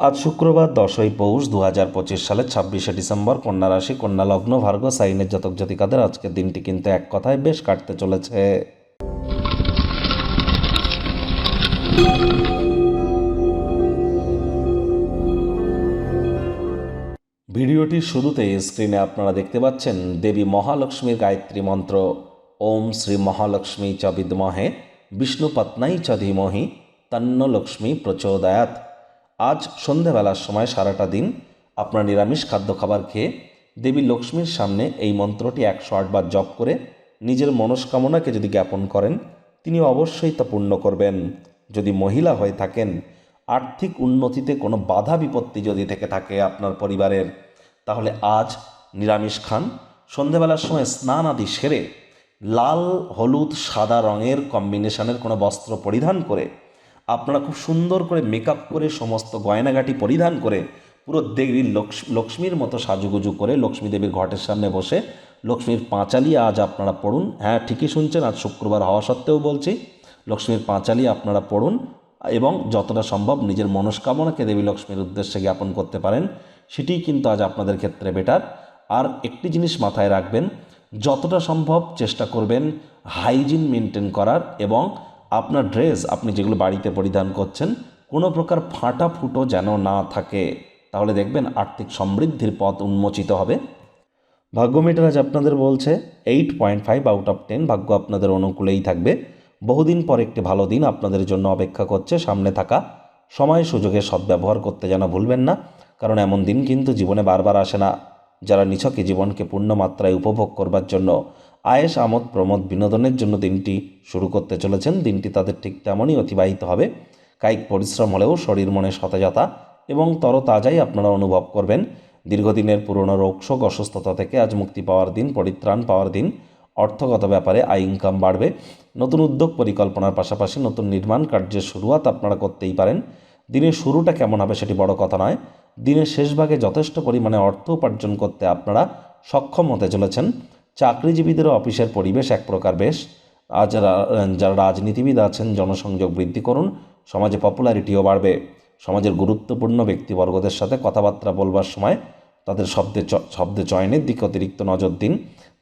আজ শুক্রবার 10ই পৌষ 2025 সালের 26শে ডিসেম্বর। কন্যা রাশি, কন্যা লগ্ন, ভার্গ সাইনের জাতক জাতিকাদের আজকের দিনটি কিন্তু এক কথায় বেশ কাটতে চলেছে। ভিডিওটির শুরুতেই স্ক্রিনে আপনারা দেখতে পাচ্ছেন দেবী মহালক্ষ্মীর গায়ত্রী মন্ত্র। ওম শ্রী মহালক্ষ্মী চ বিদ্মহে বিষ্ণুপত্নাই চ ধীমহি তন্ন লক্ষ্মী প্রচোদয়াৎ। আজ সন্ধেবেলার সময় সারাটা দিন আপনার নিরামিষ খাদ্য খাবার খেয়ে দেবী লক্ষ্মীর সামনে এই মন্ত্রটি 108 বার জপ করে নিজের মনস্কামনাকে যদি জ্ঞাপন করেন, তিনি অবশ্যই তা পূর্ণ করবেন। যদি মহিলা হয়ে থাকেন, আর্থিক উন্নতিতে কোনো বাধা বিপত্তি যদি থেকে থাকে আপনার পরিবারের, তাহলে আজ নিরামিষ খান। সন্ধেবেলার সময় স্নান আদি সেরে লাল হলুদ সাদা রঙের কম্বিনেশনের কোনো বস্ত্র পরিধান করে আপনারা খুব সুন্দর করে মেকআপ করে সমস্ত গয়নাগাটি পরিধান করে পুরো দেবীর লক্ষ্মীর মতো সাজুগুজু করে লক্ষ্মী দেবীর ঘটের সামনে বসে লক্ষ্মীর পাঁচালি আজ আপনারা পড়ুন। হ্যাঁ, ঠিকই শুনছেন, আজ শুক্রবার হওয়া সত্ত্বেও বলছি, লক্ষ্মীর পাঁচালি আপনারা পড়ুন এবং যতটা সম্ভব নিজের মনস্কামনাকে দেবী লক্ষ্মীর উদ্দেশ্যে জ্ঞাপন করতে পারেন, সেটিই কিন্তু আজ আপনাদের ক্ষেত্রে বেটার। আর একটি জিনিস মাথায় রাখবেন, যতটা সম্ভব চেষ্টা করবেন হাইজিন মেনটেন করার এবং আপনার ড্রেস আপনি যেগুলো বাড়িতে পরিধান করছেন কোনো প্রকার ফাটা ফুটো যেন না থাকে, তাহলে দেখবেন আর্থিক সমৃদ্ধির পথ উন্মোচিত হবে। ভাগ্য মিটার আজ আপনাদের বলছে 8.5 আউট অফ 10, ভাগ্য আপনাদের অনুকূলেই থাকবে। বহুদিন পর একটি ভালো দিন আপনাদের জন্য অপেক্ষা করছে। সামনে থাকা সময় সুযোগের সদ্ব্যবহার করতে যেন ভুলবেন না, কারণ এমন দিন কিন্তু জীবনে বারবার আসে না। যারা নিছকে জীবনকে পূর্ণ মাত্রায় উপভোগ করবার জন্য আয়েশ আমোদ প্রমোদ বিনোদনের জন্য দিনটি শুরু করতে চলেছেন, দিনটি তাদের ঠিক তেমনই অতিবাহিত হবে। কায়িক পরিশ্রম হলেও শরীর মনে সতেজতা এবং তরতাজাই আপনারা অনুভব করবেন। দীর্ঘদিনের পুরনো রোগশোক অসুস্থতা থেকে আজ মুক্তি পাওয়ার দিন, পরিত্রাণ পাওয়ার দিন। অর্থগত ব্যাপারে আয় ইনকাম বাড়বে। নতুন উদ্যোগ পরিকল্পনার পাশাপাশি নতুন নির্মাণ কার্যের শুরুয়াত আপনারা করতেই পারেন। দিনের শুরুটা কেমন হবে সেটি বড় কথা নয়, দিনের শেষ ভাগে যথেষ্ট পরিমাণে অর্থ উপার্জন করতে আপনারা সক্ষম হতে চলেছেন। চাকরিজীবীদেরও অফিসের পরিবেশ এক প্রকার বেশ। আজ যারা রাজনীতিবিদ আছেন, জনসংযোগ বৃদ্ধি করুন, সমাজে পপুলারিটিও বাড়বে। সমাজের গুরুত্বপূর্ণ ব্যক্তিবর্গদের সাথে কথাবার্তা বলবার সময় তাদের শব্দে চয়নের দিকে অতিরিক্ত নজর দিন।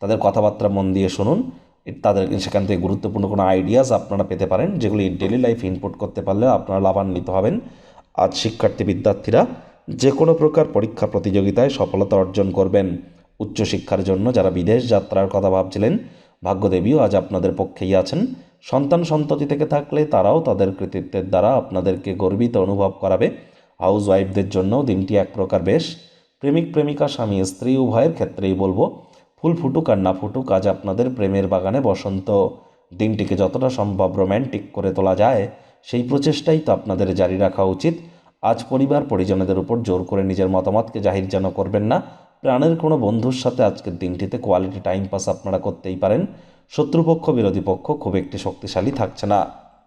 তাদের কথাবার্তা মন দিয়ে শুনুন, তাদের সেখান থেকে গুরুত্বপূর্ণ কোনো আইডিয়াস আপনারা পেতে পারেন, যেগুলি ডেলি লাইফ ইনপুট করতে পারলে আপনারা লাভান্বিত হবেন। আজ শিক্ষার্থী বিদ্যার্থীরা যে কোনো প্রকার পরীক্ষা প্রতিযোগিতায় সফলতা অর্জন করবেন। উচ্চশিক্ষার জন্য যারা বিদেশ যাত্রার কথা ভাবছিলেন, ভাগ্যদেবীও আজ আপনাদের পক্ষেই আছেন। সন্তান সন্ততি থেকে থাকলে তারাও তাদের কৃতিত্বের দ্বারা আপনাদেরকে গর্বিত অনুভব করাবে। হাউস ওয়াইফদের জন্যও দিনটি এক প্রকার বেশ। প্রেমিক প্রেমিকা স্বামী স্ত্রী উভয়ের ক্ষেত্রেই বলবো, ফুল ফুটুক আর না ফুটুক, আজ আপনাদের প্রেমের বাগানে বসন্ত। দিনটিকে যতটা সম্ভব রোম্যান্টিক করে তোলা যায় সেই প্রচেষ্টাই তো আপনাদের জারি রাখা উচিত। আজ পরিবার পরিজনদের উপর জোর করে নিজের মতামতকে জাহির যেন করবেন না। প্রাণের কোনো বন্ধুর সাথে আজকের দিনটিতে কোয়ালিটি টাইম পাস আপনারা করতেই পারেন। শত্রুপক্ষ বিরোধী পক্ষ খুব একটি শক্তিশালী থাকছে না।